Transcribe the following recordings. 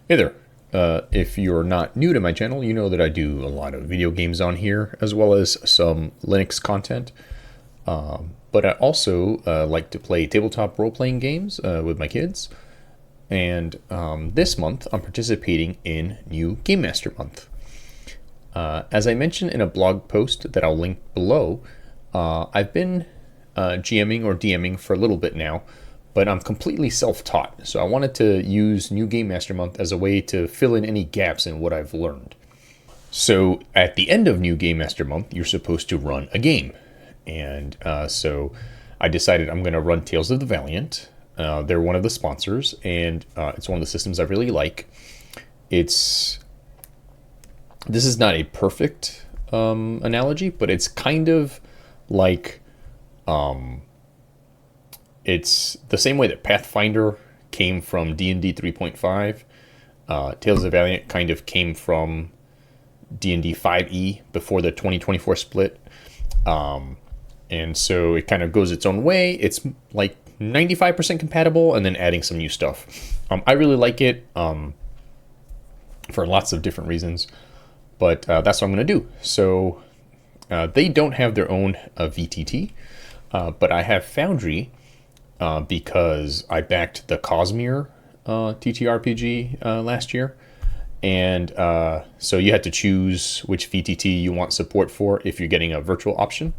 Hey there. If you're not new to my channel, you know that I do a lot of video games on here, as well as some Linux content. But I also like to play tabletop role-playing games with my kids. And this month, I'm participating in New Game Master Month. As I mentioned in a blog post that I'll link below, I've been GMing or DMing for a little bit now, but I'm completely self-taught. So I wanted to use New Game Master Month as a way to fill in any gaps in what I've learned. So at the end of New Game Master Month, you're supposed to run a game. And so I decided I'm going to run Tales of the Valiant. They're one of the sponsors, and it's one of the systems I really like. This is not a perfect analogy, but it's kind of like it's the same way that Pathfinder came from D&D 3.5. Tales of the Valiant kind of came from D&D 5e before the 2024 split. And so it kind of goes its own way. It's like 95% compatible and then adding some new stuff. I really like it for lots of different reasons, but that's what I'm going to do. So they don't have their own VTT, but I have Foundry because I backed the Cosmere TTRPG last year. And so you had to choose which VTT you want support for if you're getting a virtual option.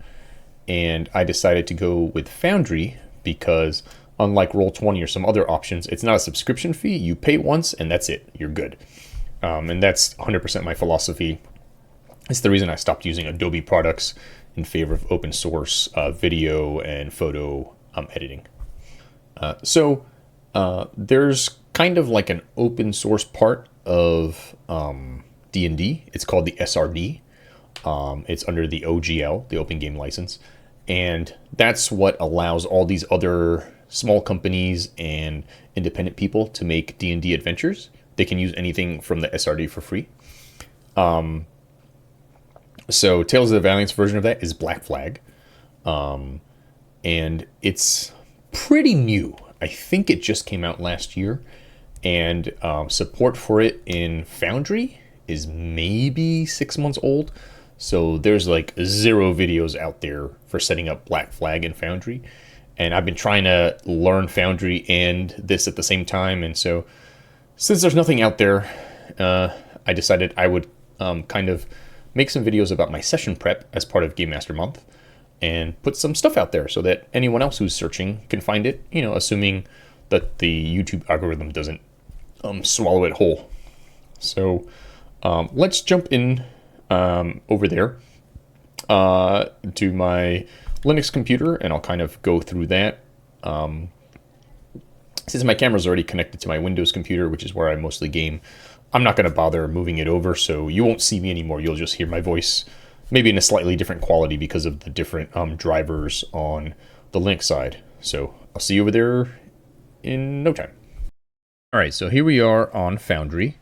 And I decided to go with Foundry because unlike Roll20 or some other options, it's not a subscription fee. You pay once and that's it. You're good. And that's 100% my philosophy. It's the reason I stopped using Adobe products in favor of open source video and photo editing. So there's kind of like an open source part of D&D. It's called the SRD. It's under the OGL, the Open Game License. And that's what allows all these other small companies and independent people to make D&D adventures. They can use anything from the SRD for free. So Tales of the Valiant's version of that is Black Flag. And it's pretty new. I think it just came out last year. And support for it in Foundry is maybe 6 months old. So there's like 0 videos out there for setting up Black Flag in Foundry. And I've been trying to learn Foundry and this at the same time. And so since there's nothing out there, I decided I would kind of make some videos about my session prep as part of Game Master Month and put some stuff out there so that anyone else who's searching can find it, you know, assuming that the YouTube algorithm doesn't swallow it whole. So let's jump in over there to my Linux computer, and I'll kind of go through that. Since my camera's already connected to my Windows computer, which is where I mostly game, I'm not going to bother moving it over, so you won't see me anymore. You'll just hear my voice, maybe in a slightly different quality because of the different drivers on the Linux side. So I'll see you over there in no time. All right, so here we are on Foundry.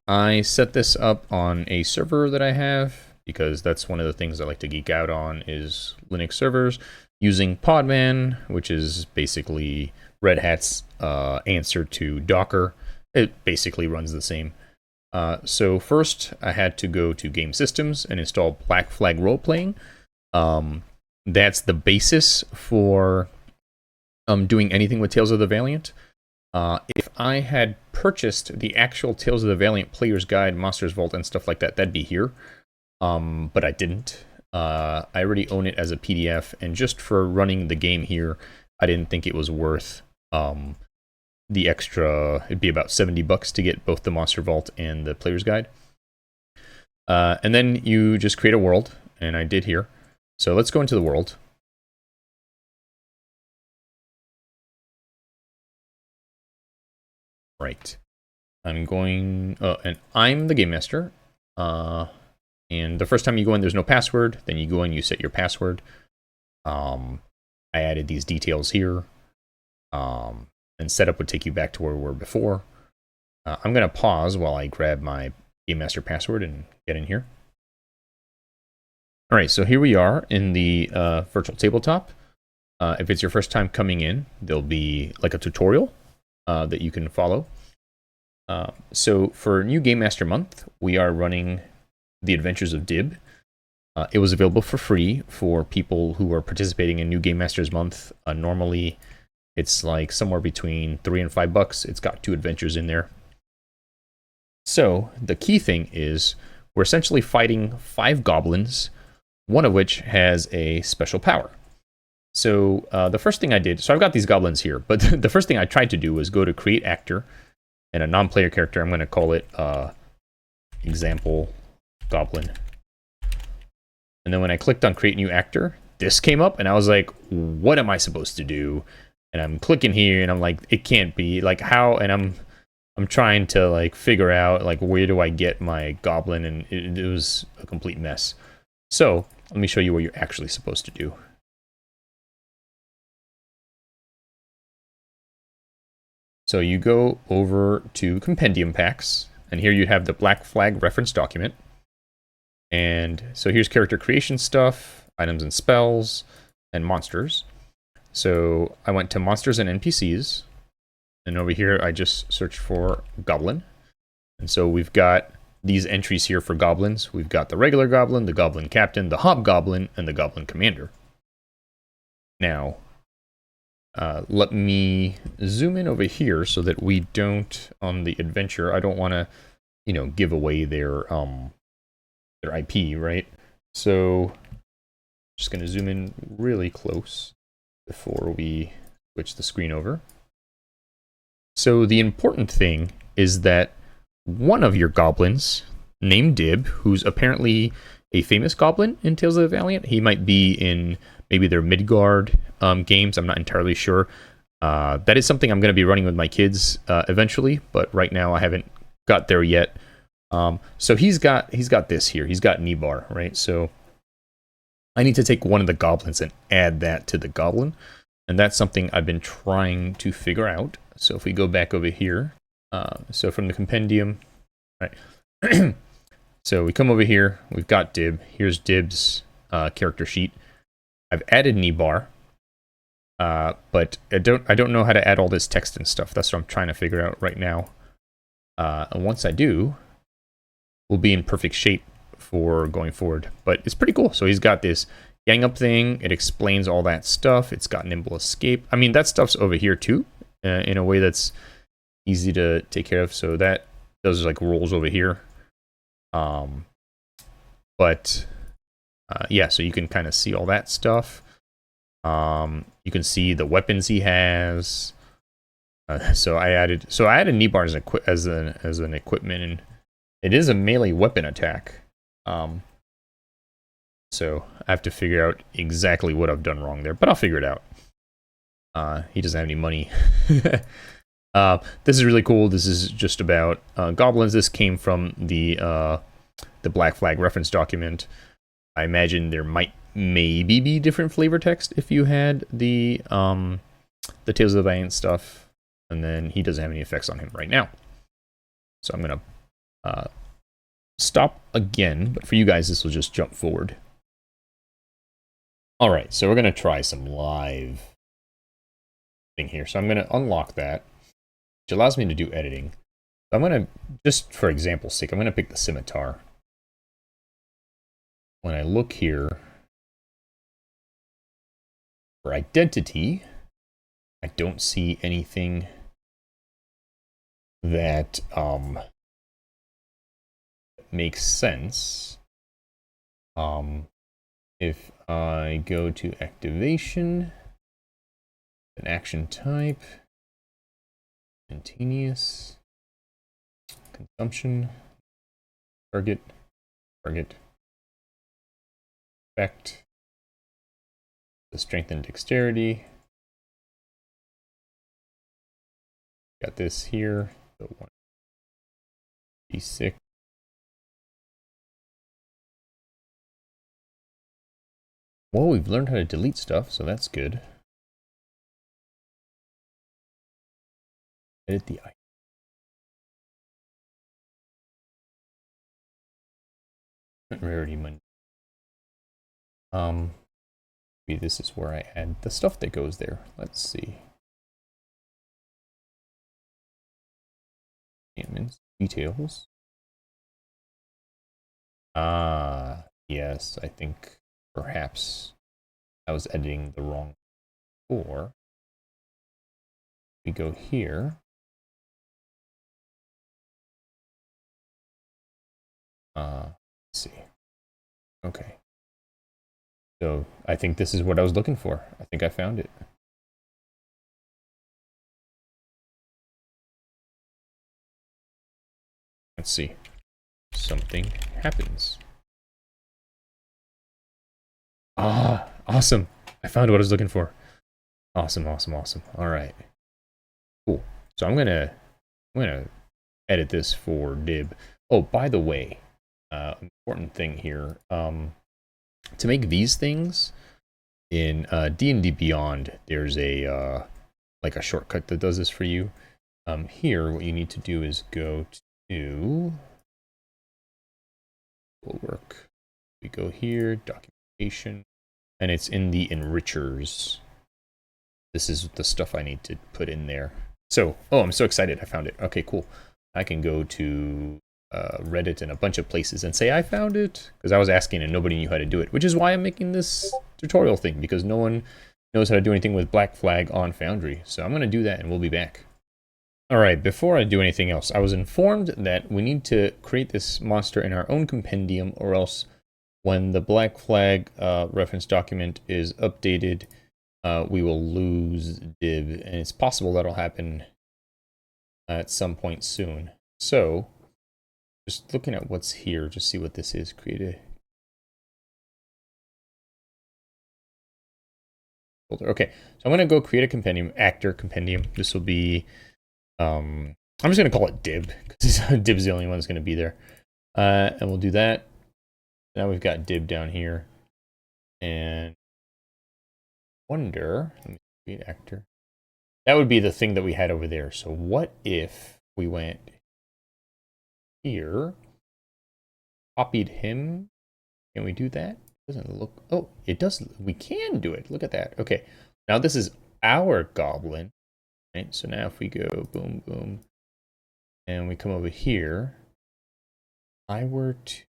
I set this up on a server that I have because that's one of the things I like to geek out on is Linux servers using Podman, which is basically Red Hat's answer to Docker. It basically runs the same. So first I had to go to Game Systems and install Black Flag Role-Playing. That's the basis for doing anything with Tales of the Valiant. If I had purchased the actual Tales of the Valiant Player's Guide, Monsters Vault, and stuff like that, that'd be here. But I didn't. I already own it as a PDF, and just for running the game here, I didn't think it was worth the extra. It'd be about $70 to get both the Monster Vault and the Player's Guide. And then you just create a world, and I did here. So let's go into the world. Right. And I'm the game master. And the first time you go in, there's no password. Then you go in, you set your password. I added these details here. And setup would take you back to where we were before. I'm going to pause while I grab my game master password and get in here. All right, so here we are in the virtual tabletop. If it's your first time coming in, there'll be like a tutorial that you can follow. So for New Game Master Month, we are running The Adventures of Dib. It was available for free for people who are participating in New Game Masters Month. Normally, it's like somewhere between $3 and $5. It's got 2 adventures in there. So the key thing is we're essentially fighting 5 goblins, one of which has a special power. So the first thing I did, so I've got these goblins here, but the first thing I tried to do was go to create actor and a non-player character. I'm going to call it example goblin. And then when I clicked on create new actor, this came up and I was like, what am I supposed to do? And I'm clicking here and I'm like, it can't be, like, how? And I'm trying to like figure out like where do I get my goblin, and it was a complete mess. So let me show you what you're actually supposed to do. So you go over to compendium packs, and here you have the black flag reference document. And so here's character creation stuff, items and spells, and monsters. So I went to monsters and NPCs, and over here I just searched for goblin. And so we've got these entries here for goblins. We've got the regular goblin, the goblin captain, the hobgoblin, and the goblin commander. Now, let me zoom in over here so that we don't, on the adventure, I don't want to, give away their IP, right? So just going to zoom in really close before we switch the screen over. So the important thing is that one of your goblins, named Dib, who's apparently a famous goblin in Tales of the Valiant, he might be in maybe their Midgard games, I'm not entirely sure. That is something I'm going to be running with my kids eventually, but right now I haven't got there yet. So he's got this here. He's got Nibar, right? So I need to take one of the goblins and add that to the goblin, and that's something I've been trying to figure out. So if we go back over here, so from the compendium, right? So we come over here. We've got Dib. Here's Dib's character sheet. I've added Nibar, but I don't know how to add all this text and stuff. That's what I'm trying to figure out right now. And once I do, we'll be in perfect shape for going forward. But it's pretty cool. So he's got this gang up thing. It explains all that stuff. It's got nimble escape. I mean, that stuff's over here too, in a way that's easy to take care of. So that does like rolls over here. Yeah, so you can kind of see all that stuff. You can see the weapons he has. So I added Nibar as an equipment, and it is a melee weapon attack. So I have to figure out exactly what I've done wrong there, but I'll figure it out. He doesn't have any money. This is really cool. This is just about goblins. This came from the Black Flag reference document. I imagine there might maybe be different flavor text if you had the Tales of the Valiant stuff, and then he doesn't have any effects on him right now. So I'm gonna stop again, but for you guys, this will just jump forward. All right, so we're gonna try some live thing here. So I'm gonna unlock that, which allows me to do editing. I'm gonna, just for example's sake, I'm gonna pick the scimitar. When I look here for identity, I don't see anything that makes sense. If I go to activation, an action type, continuous, consumption, target, effect, the strength and dexterity. Got this here, so 1d6. Well, we've learned how to delete stuff, so that's good. Edit the item. Rarity menu. Maybe this is where I add the stuff that goes there. Let's see. Statements, details. Ah, yes, I think perhaps I was editing the wrong. Or we go here. Let's see. Okay. So I think this is what I was looking for. I think I found it. Let's see. Something happens. Ah, awesome. I found what I was looking for. Awesome, awesome, awesome. All right. Cool. So I'm gonna edit this for dib. Oh, by the way, important thing here. To make these things in D&D Beyond, there's a like a shortcut that does this for you. Here, what you need to do is go to will work. We go here, documentation, and it's in the enrichers. This is the stuff I need to put in there. So, oh, I'm so excited I found it. Okay, cool. I can go to Reddit and a bunch of places and say I found it, because I was asking and nobody knew how to do it, which is why I'm making this tutorial thing, because no one knows how to do anything with Black Flag on Foundry. So I'm going to do that and we'll be back. All right, before I do anything else, I was informed that we need to create this monster in our own compendium, or else when the Black Flag reference document is updated, we will lose div, and it's possible that'll happen at some point soon. So, just looking at what's here, just see what this is. Create a folder. Okay, so I'm going to go create a compendium, actor compendium. This will be, I'm just going to call it dib, because dib's the only one that's going to be there. And we'll do that. Now we've got dib down here. And wonder, let me create actor. That would be the thing that we had over there. So what if we went here, copied him? Can we do that? It doesn't look, oh, it does, we can do it. Look at that. Okay, now this is our goblin, right? So now if we go boom, boom, and we come over here, I were to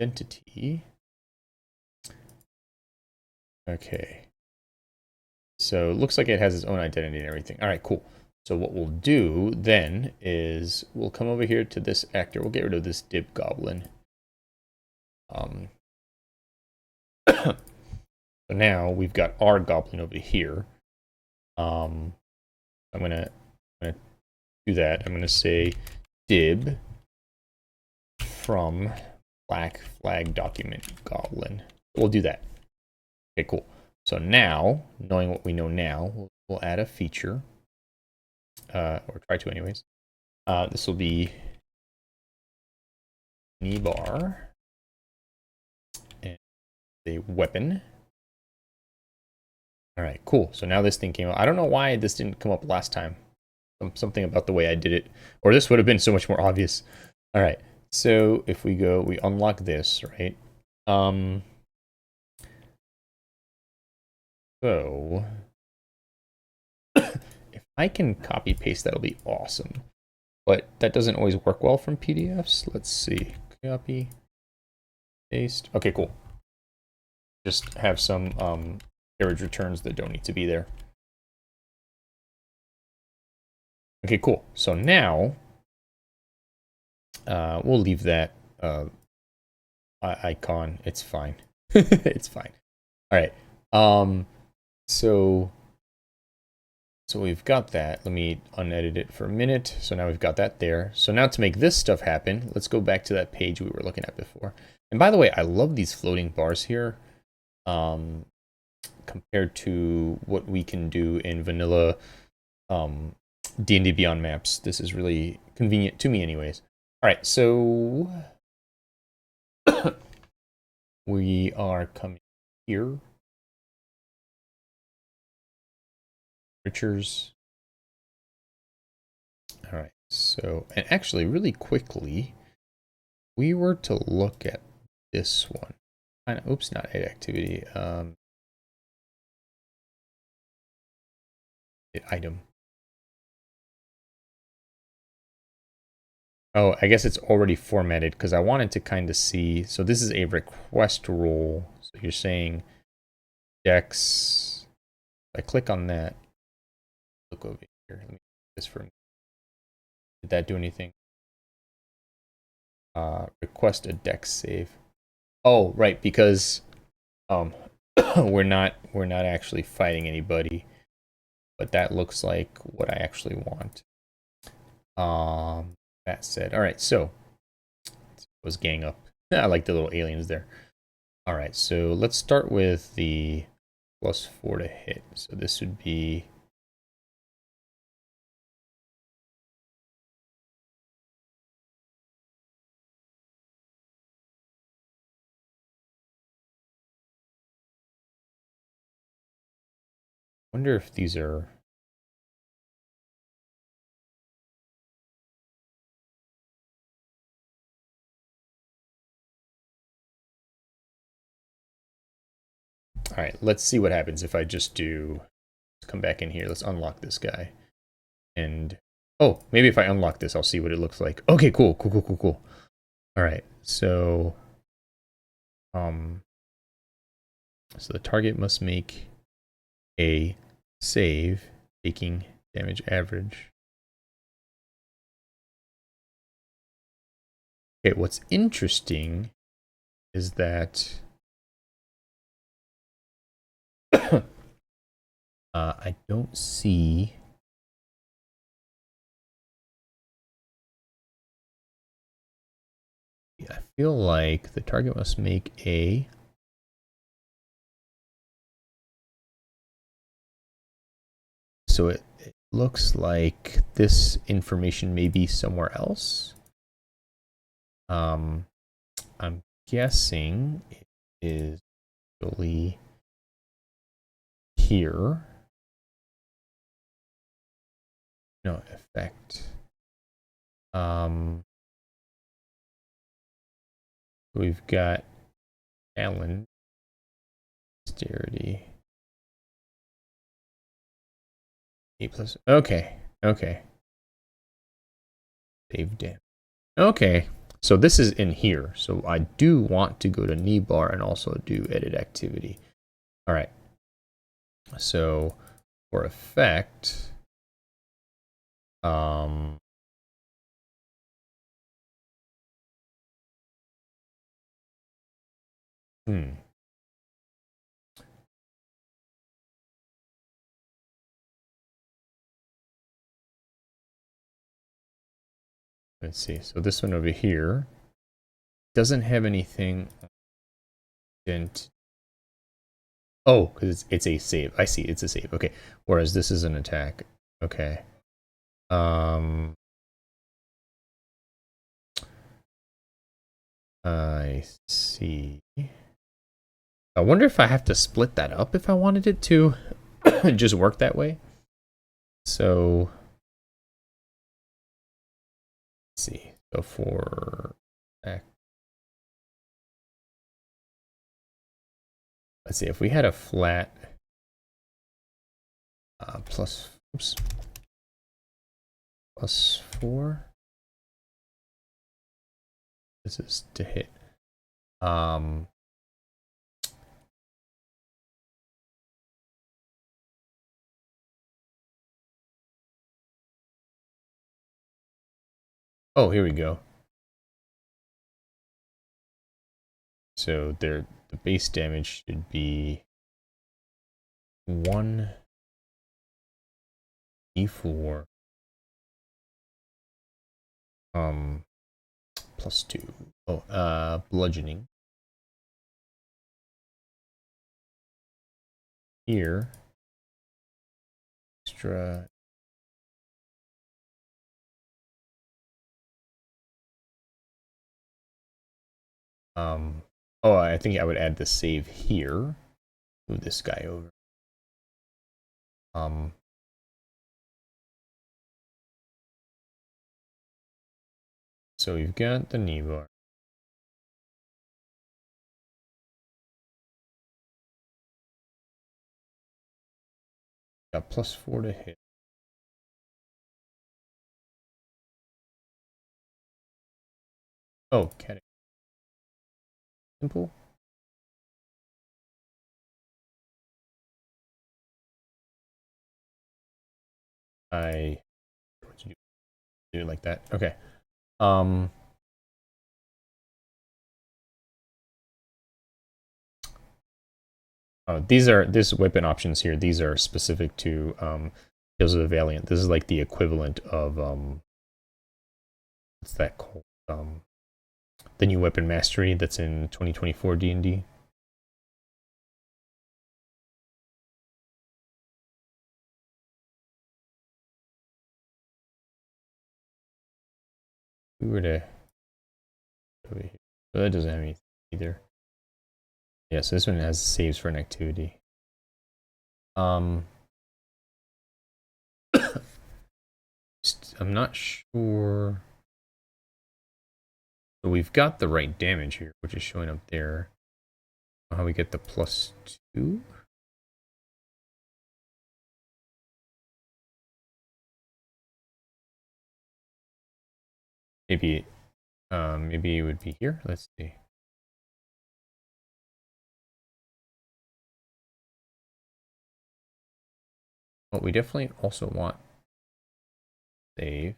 identity. Okay. So it looks like it has its own identity and everything. All right, cool. So what we'll do then is we'll come over here to this actor. We'll get rid of this dib goblin. So now we've got our goblin over here. I'm gonna do that. I'm gonna say dib from Black Flag document goblin. We'll do that. Okay, cool. So now, knowing what we know now, we'll add a feature, or try to anyways. This will be knee bar and a weapon. All right, cool. So now this thing came up. I don't know why this didn't come up last time. Something about the way I did it, or this would have been so much more obvious. All right, so if we go, we unlock this, right? So if I can copy paste, that'll be awesome. But that doesn't always work well from PDFs. Let's see. Copy, paste. Okay, cool. Just have some carriage returns that don't need to be there. Okay, cool. So now we'll leave that icon. It's fine. It's fine. All right. So we've got that. Let me unedit it for a minute. So now we've got that there. So now to make this stuff happen, let's go back to that page we were looking at before. And by the way, I love these floating bars here compared to what we can do in vanilla D&D Beyond maps. This is really convenient to me anyways. All right, so we are coming here. Richards. All right, so, and actually really quickly, we were to look at this one. Oops, not edit activity. item. Oh, I guess it's already formatted because I wanted to kind of see. So this is a request role. So you're saying Dex. If I click on that, look over here. Let me do this for me. Did that do anything? Request a Dex save. Oh, right, because we're not actually fighting anybody, but that looks like what I actually want. That said, all right, so let's gang up. I like the little aliens there. All right, so let's start with the +4 to hit. So this would be wonder if these are all right, let's see what happens if I just do let's come back in here. Let's unlock this guy. And oh, maybe if I unlock this, I'll see what it looks like. Okay, cool. All right. So the target must make a save taking damage average. Okay, what's interesting is that I don't see I feel like the target must make a so it looks like this information may be somewhere else. I'm guessing it is actually here. No effect. We've got Alan, dexterity, 8+. Okay. Save damage. Okay. So this is in here. So I do want to go to knee bar and also do edit activity. All right. So for effect, let's see. So this one over here doesn't have anything. Didn't. Oh, because it's a save. I see. It's a save. Okay. Whereas this is an attack. Okay. I see. I wonder if I have to split that up if I wanted it to just work that way. So let's see. So for let's see if we had a flat +4. This is to hit. Oh, here we go. So the base damage should be 1d4 +2. Oh, bludgeoning. Here, extra. Oh, I think I would add the save here. Move this guy over. So we've got the knee bar. Got +4 to hit. Oh, cat. Simple. I do it like that. Okay. This weapon options here. These are specific to Tales of the Valiant. This is like the equivalent of what's that called? The new weapon mastery that's in 2024 D&D. We were to over here. So that doesn't have anything either. Yeah, so this one has saves for an activity. I'm not sure. So we've got the right damage here, which is showing up there. How we get the +2? Maybe, maybe it would be here. Let's see. Well, we definitely also want save.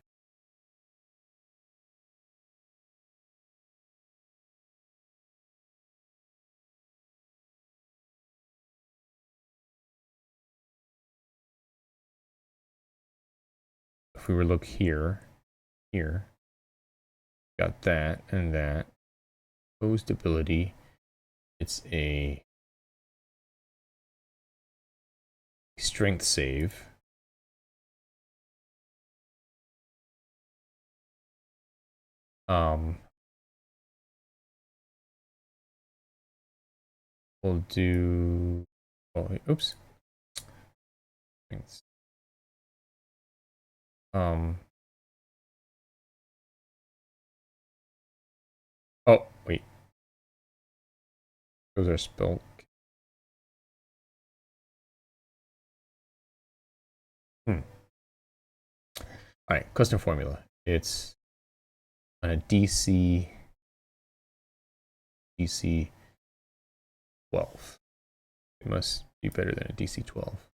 If we were to look here, got that and that. Opposed ability. It's a strength save. We'll do. Oh, oops. Thanks. Oh, wait. Those are spell. All right, custom formula. It's on a DC 12. It must be better than a DC 12.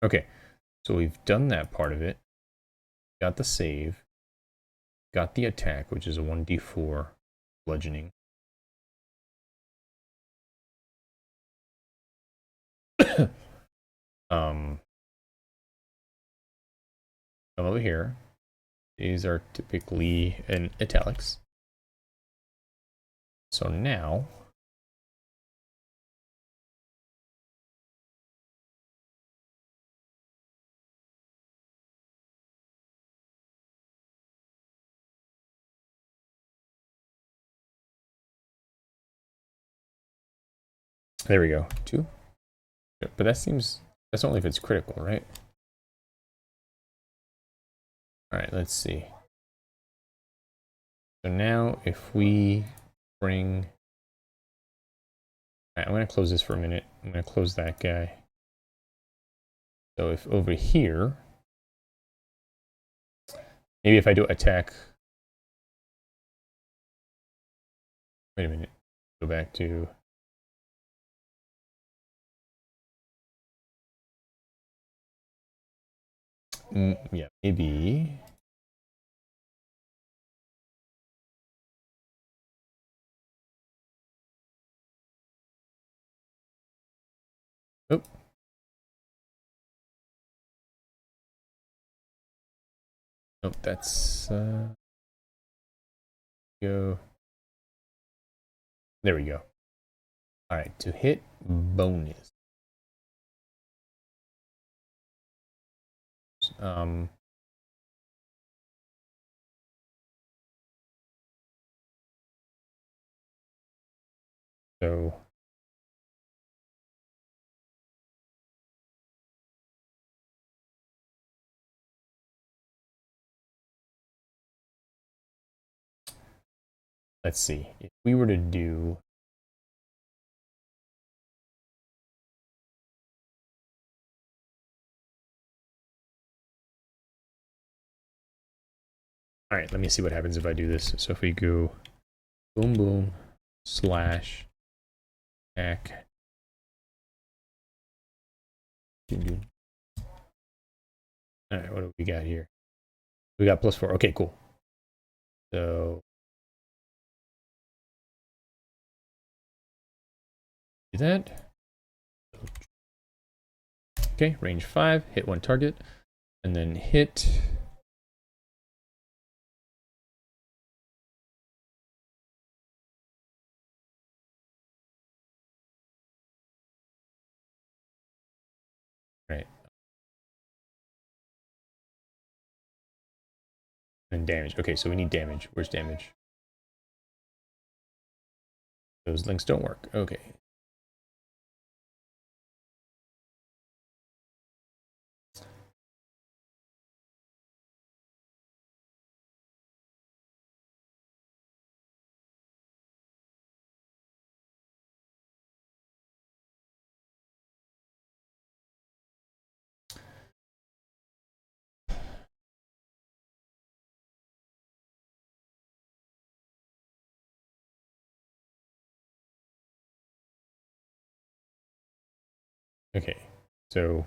Okay, so we've done that part of it. Got the save. Got the attack, which is a 1d4 bludgeoning. Come over here. These are typically in italics. So now there we go. 2. But that seems that's only if it's critical, right? All right, let's see. So now if we bring... All right, I'm going to close this for a minute. I'm going to close that guy. So if over here, maybe if I do attack... Wait a minute. Go back to... yeah, maybe... Oh. Nope, that's... go... There we go. All right, to hit bonus. So let's see, if we were to do all right, let me see what happens if I do this. So if we go boom boom slash back. All right, what do we got here? We got +4. Okay, cool. So do that. Okay, range 5, hit one target, and then hit. Right. And damage. Okay, so we need damage. Where's damage? Those links don't work. Okay. Okay. So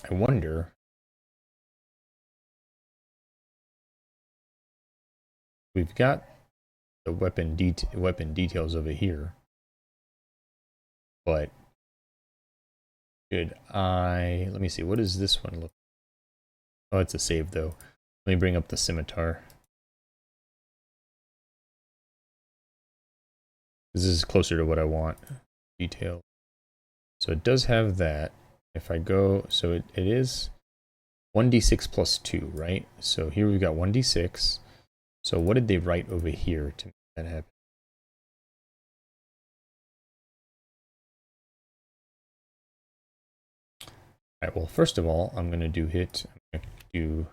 I wonder. We've got the weapon details over here, but should I? Let me see. What does this one look? Oh, it's a save though. Let me bring up the scimitar. This is closer to what I want. Detail. So it does have that. If I go, so it is 1d6 plus 2, right? So here we've got 1d6. So what did they write over here to make that happen? All right, well, first of all, I'm going to do hit. I'm going to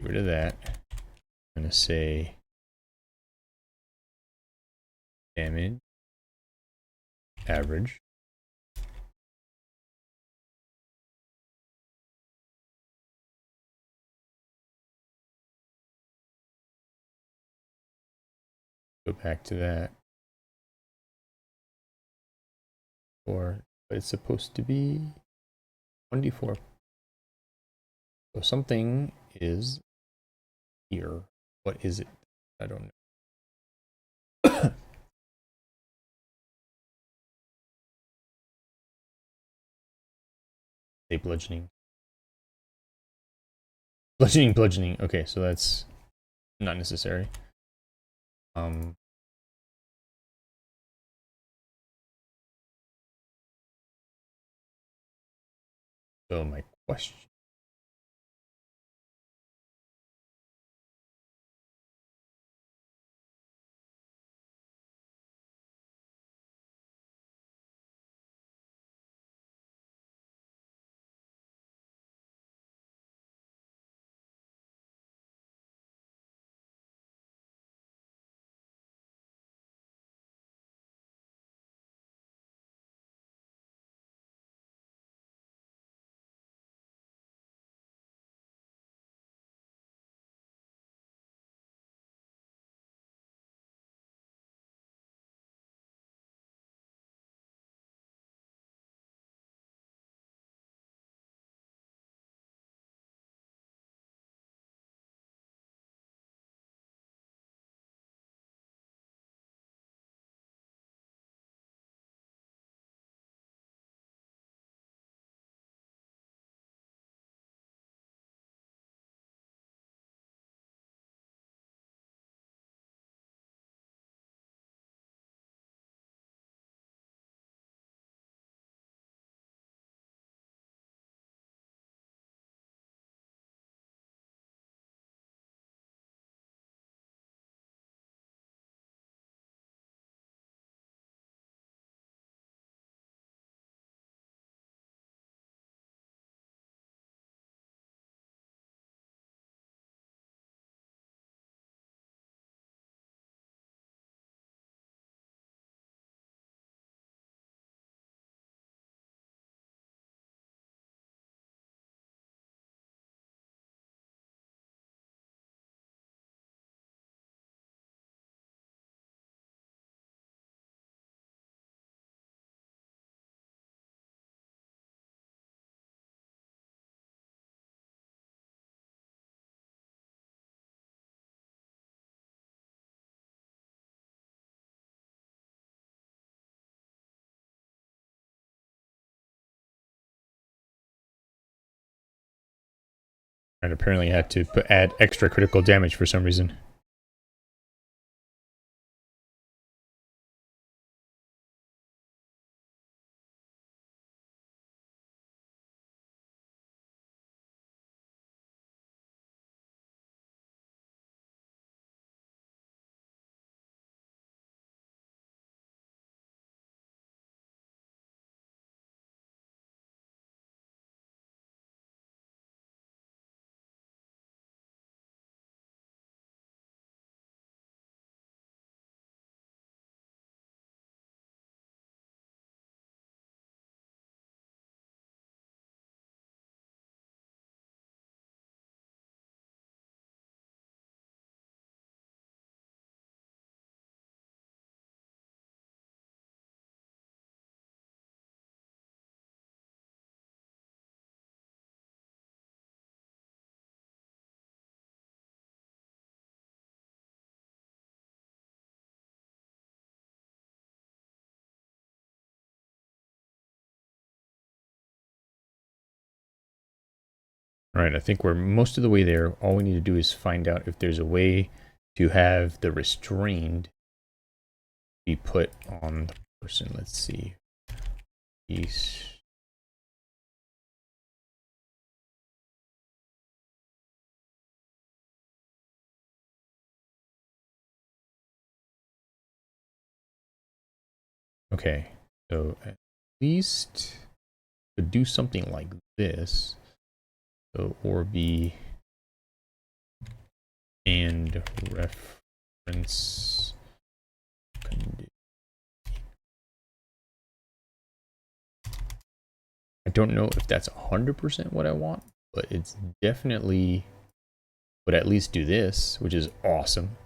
get rid of that. I'm going to say damage, average. Go back to that. But it's supposed to be 1d4. So something is here. What is it? I don't know. Say bludgeoning. Bludgeoning. Okay, so that's not necessary. So my question. And apparently I had to add extra critical damage for some reason. Alright, I think we're most of the way there. All we need to do is find out if there's a way to have the restrained be put on the person. Let's see. Peace. Okay, so at least could do something like this. So or be and reference condition. I don't know if that's 100% what I want, but it's definitely would at least do this, which is awesome.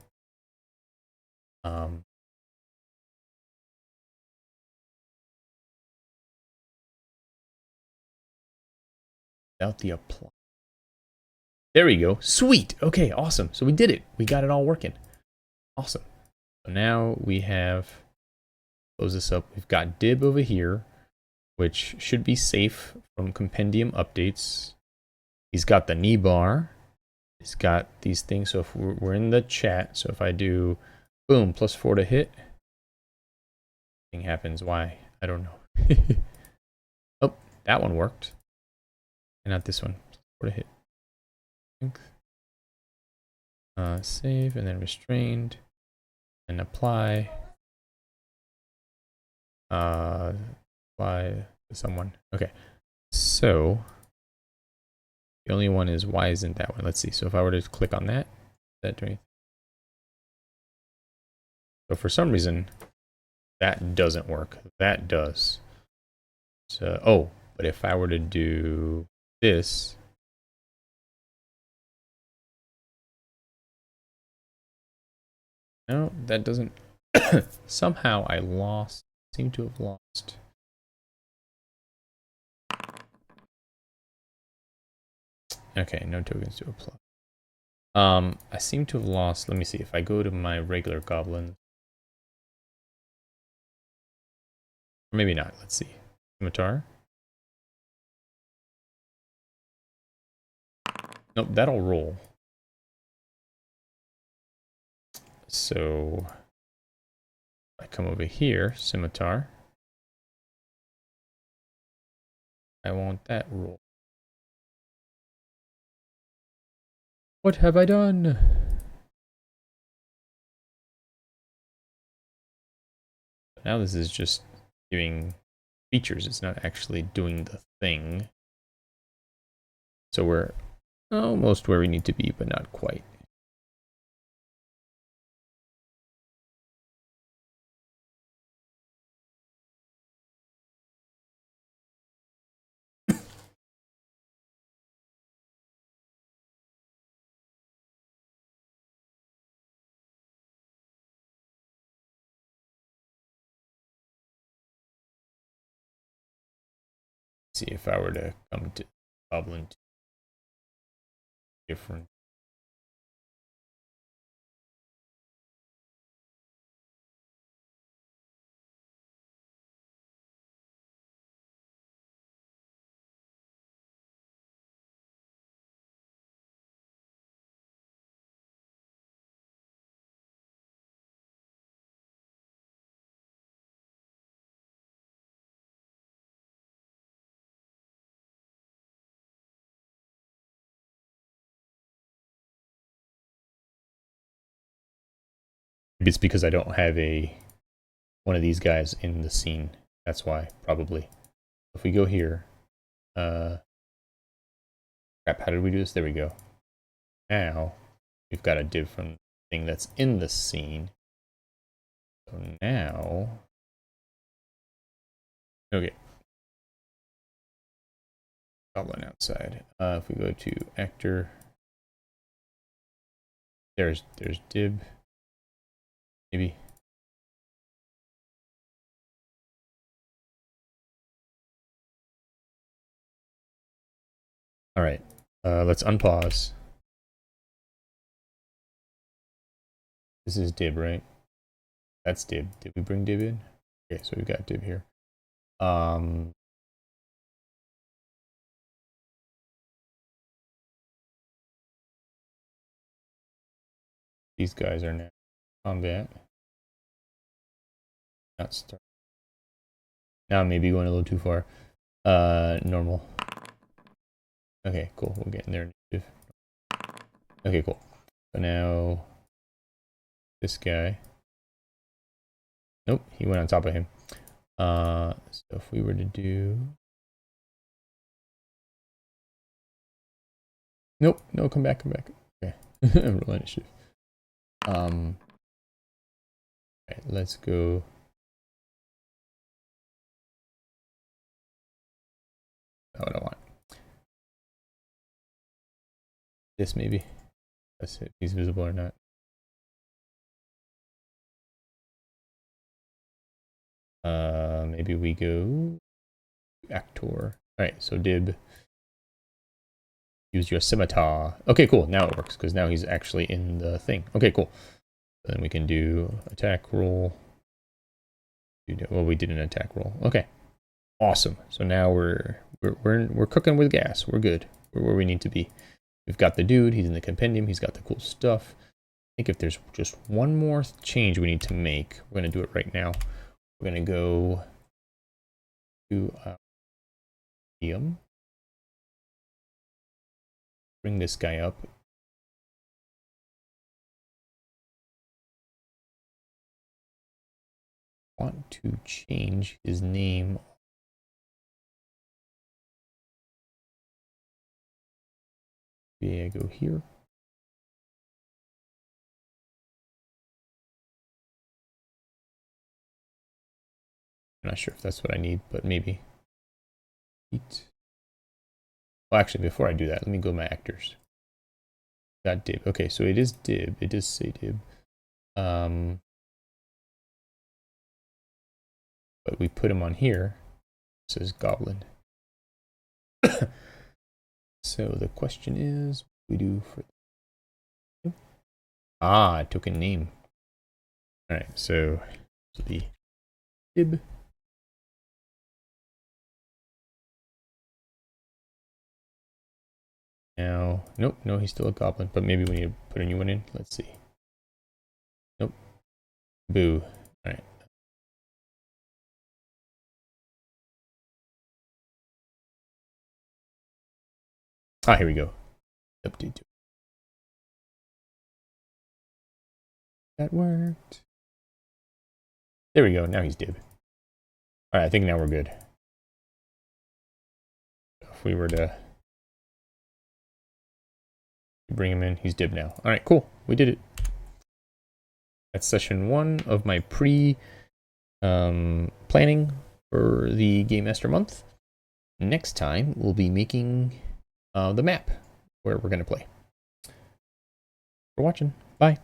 Without the apply. There we go. Sweet. Okay, awesome. So we did it. We got it all working. Awesome. So now we have, close this up. We've got dib over here, which should be safe from compendium updates. He's got the knee bar. He's got these things. So if we're in the chat, so if I do boom, +4 to hit, thing happens. Why? I don't know. Oh, that one worked. And not this one. +4 to hit. Save and then restrained and apply. Apply to someone. Okay. So the only one is why isn't that one? Let's see. So if I were to click on that, that do anything? So for some reason that doesn't work. That does. So oh, but if I were to do this, no, that doesn't. Somehow I lost. Seem to have lost. Okay, no tokens to apply. I seem to have lost. Let me see if I go to my regular goblin. Maybe not. Let's see. Scimitar. Nope, that'll roll. So I come over here, scimitar. I want that roll. What have I done? Now this is just giving features. It's not actually doing the thing. So we're almost where we need to be, but not quite. See if I were to come to goblin different. Maybe it's because I don't have one of these guys in the scene. That's why, probably. If we go here, crap, how did we do this? There we go. Now, we've got a div from the thing that's in the scene. So now, okay. Goblin outside. If we go to actor, there's dib, maybe. All right, let's unpause. This is dib, right? That's dib. Did we bring dib in? Okay, so we've got dib here. These guys are now combat. Not start. Now maybe going a little too far. Normal. Okay, cool. We're getting there. Okay, cool. So now this guy. Nope, he went on top of him. So if we were to do. Nope, no, come back. Okay. Roll initiative. Right, let's go. That's what I want. This maybe. Let's see if he's visible or not. Maybe we go actor. Alright, so dib. Use your scimitar. Okay, cool. Now it works because now he's actually in the thing. Okay, cool. Then we can do attack roll. Well, we did an attack roll. Okay, awesome. So now we're cooking with gas. We're good. We're where we need to be. We've got the dude. He's in the compendium. He's got the cool stuff. I think if there's just one more change we need to make, we're gonna do it right now. We're gonna go to bring this guy up. Want to change his name. Yeah, I go here. I'm not sure if that's what I need, but maybe. Well, actually, before I do that, let me go to my actors. Got dib. Okay, so it is dib. It does say dib. But we put him on here. It says goblin. So the question is, what do we do for? I took a name. All right, so the dib. Now, nope, no, he's still a goblin, but maybe we need to put a new one in. Let's see. Nope. Boo. All right. Ah, here we go. Update. That worked. There we go. Now he's dib. All right, I think now we're good. If we were to bring him in, he's dib now. All right, cool. We did it. That's session 1 of my planning for the Game Master month. Next time, we'll be making the map where we're going to play. For watching. Bye.